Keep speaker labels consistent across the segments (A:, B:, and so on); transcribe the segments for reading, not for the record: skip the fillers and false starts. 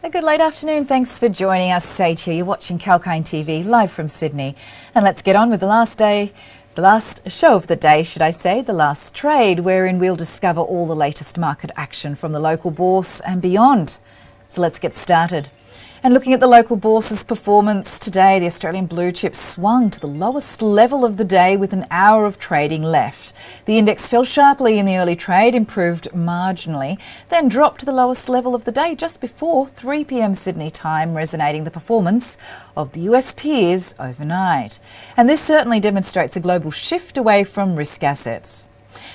A: A good late afternoon. Thanks for joining us. Sage here. You're watching Kalkine TV live from Sydney. And let's get on with the last show of the day, the last trade, wherein we'll discover all the latest market action from the local bourse and beyond. So let's get started. And looking at the local bourse's performance today, the Australian blue chip swung to the lowest level of the day with an hour of trading left. The index fell sharply in the early trade, improved marginally, then dropped to the lowest level of the day just before 3 p.m. Sydney time, resonating the performance of the US peers overnight. And this certainly demonstrates a global shift away from risk assets.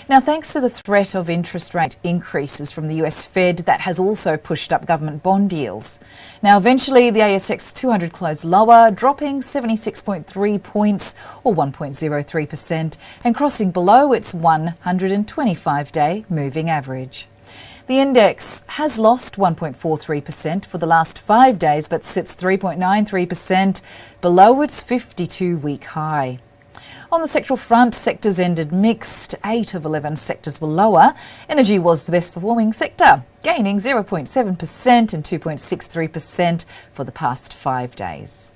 A: Now, thanks to the threat of interest rate increases from the US Fed, that has also pushed up government bond yields. Now, eventually, the ASX 200 closed lower, dropping 76.3 points or 1.03% and crossing below its 125-day moving average. The index has lost 1.43% for the last 5 days, but sits 3.93% below its 52-week high. On the sectoral front, sectors ended mixed. 8 of 11 sectors were lower. Energy was the best performing sector, gaining 0.7% and 2.63% for the past 5 days.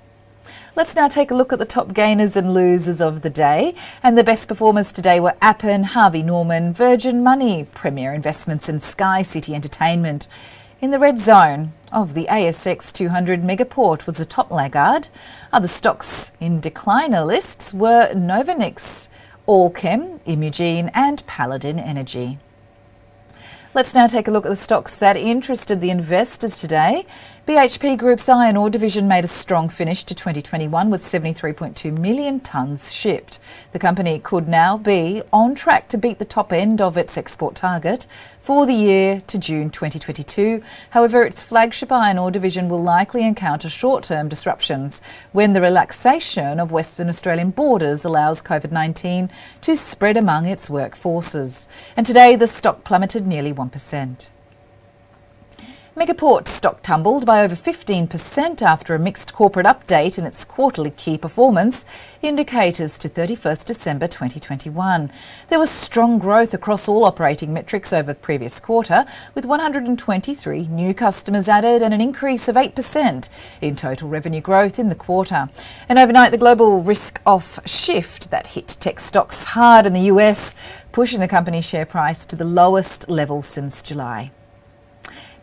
A: Let's now take a look at the top gainers and losers of the day. And the best performers today were Appen, Harvey Norman, Virgin Money, Premier Investments and Sky City Entertainment. In the red zone of the ASX 200, Megaport was the top laggard. Other stocks in decliner lists were Novonix, Allchem, Imugene and Paladin Energy. Let's now take a look at the stocks that interested the investors today. BHP Group's iron ore division made a strong finish to 2021 with 73.2 million tonnes shipped. The company could now be on track to beat the top end of its export target for the year to June 2022. However, its flagship iron ore division will likely encounter short-term disruptions when the relaxation of Western Australian borders allows COVID-19 to spread among its workforces. And today the stock plummeted nearly 1%. Megaport stock tumbled by over 15% after a mixed corporate update in its quarterly key performance indicators to 31st December 2021. There was strong growth across all operating metrics over the previous quarter, with 123 new customers added and an increase of 8% in total revenue growth in the quarter. And overnight, the global risk-off shift that hit tech stocks hard in the US, pushing the company's share price to the lowest level since July.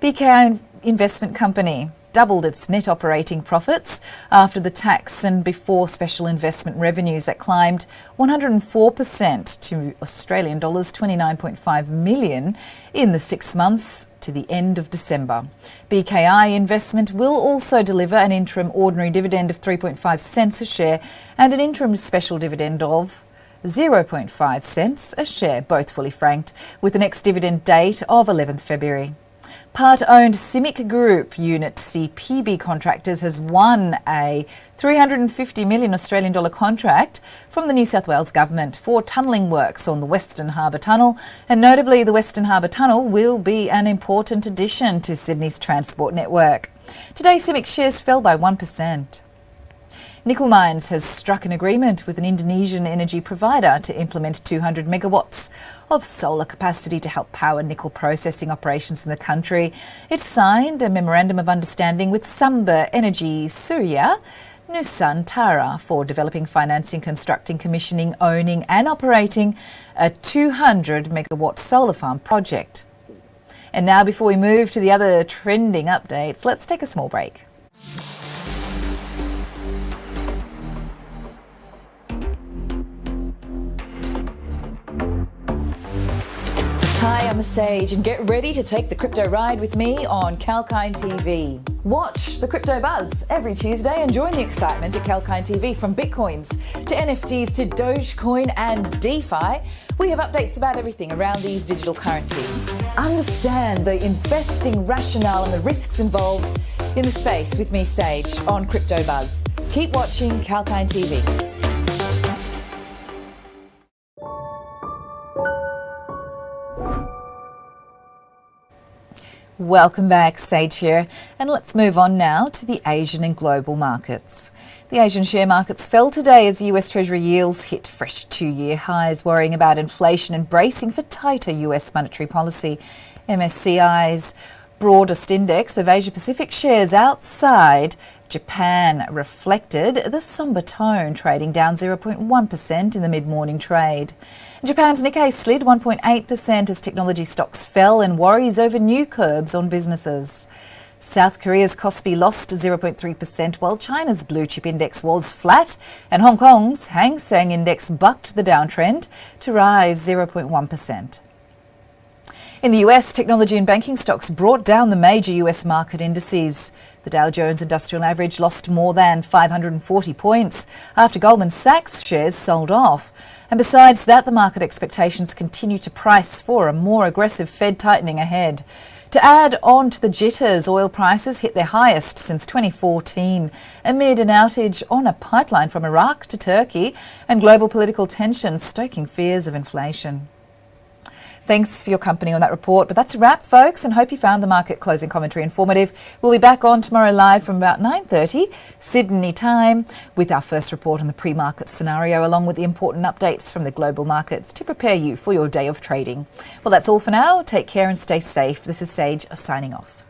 A: BKI Investment Company doubled its net operating profits after the tax and before special investment revenues that climbed 104% to Australian dollars 29.5 million in the 6 months to the end of December. BKI Investment will also deliver an interim ordinary dividend of 3.5 cents a share and an interim special dividend of 0.5 cents a share, both fully franked, with the next dividend date of 11th February. Part-owned CIMIC Group unit CPB Contractors has won a $350 million Australian dollar contract from the New South Wales Government for tunnelling works on the Western Harbour Tunnel. And notably, the Western Harbour Tunnel will be an important addition to Sydney's transport network. Today, CIMIC shares fell by 1%. Nickel Mines has struck an agreement with an Indonesian energy provider to implement 200 megawatts of solar capacity to help power nickel processing operations in the country. It signed a memorandum of understanding with Sumber Energy Surya Nusantara for developing, financing, constructing, commissioning, owning and operating a 200 megawatt solar farm project. And now, before we move to the other trending updates, let's take a small break. Hi, I'm Sage, and get ready to take the crypto ride with me on Kalkine TV. Watch the Crypto Buzz every Tuesday and join the excitement at Kalkine TV. From Bitcoins to NFTs to Dogecoin and DeFi, we have updates about everything around these digital currencies. Understand the investing rationale and the risks involved in the space with me, Sage, on Crypto Buzz. Keep watching Kalkine TV. Welcome back, Sage here, and let's move on now to the Asian and global markets. The Asian share markets fell today as US Treasury yields hit fresh 2-year highs, worrying about inflation and bracing for tighter US monetary policy. MSCI's broadest index of Asia-Pacific shares outside Japan reflected the sombre tone, trading down 0.1% in the mid-morning trade. Japan's Nikkei slid 1.8% as technology stocks fell and worries over new curbs on businesses. South Korea's Kospi lost 0.3%, while China's blue chip index was flat, and Hong Kong's Hang Seng index bucked the downtrend to rise 0.1%. In the US, technology and banking stocks brought down the major US market indices. The Dow Jones Industrial Average lost more than 540 points after Goldman Sachs shares sold off. And besides that, the market expectations continue to price for a more aggressive Fed tightening ahead. To add on to the jitters, oil prices hit their highest since 2014 amid an outage on a pipeline from Iraq to Turkey and global political tension stoking fears of inflation. Thanks for your company on that report. But that's a wrap, folks, and hope you found the market closing commentary informative. We'll be back on tomorrow live from about 9:30 Sydney time with our first report on the pre-market scenario, along with the important updates from the global markets to prepare you for your day of trading. Well, that's all for now. Take care and stay safe. This is Sage signing off.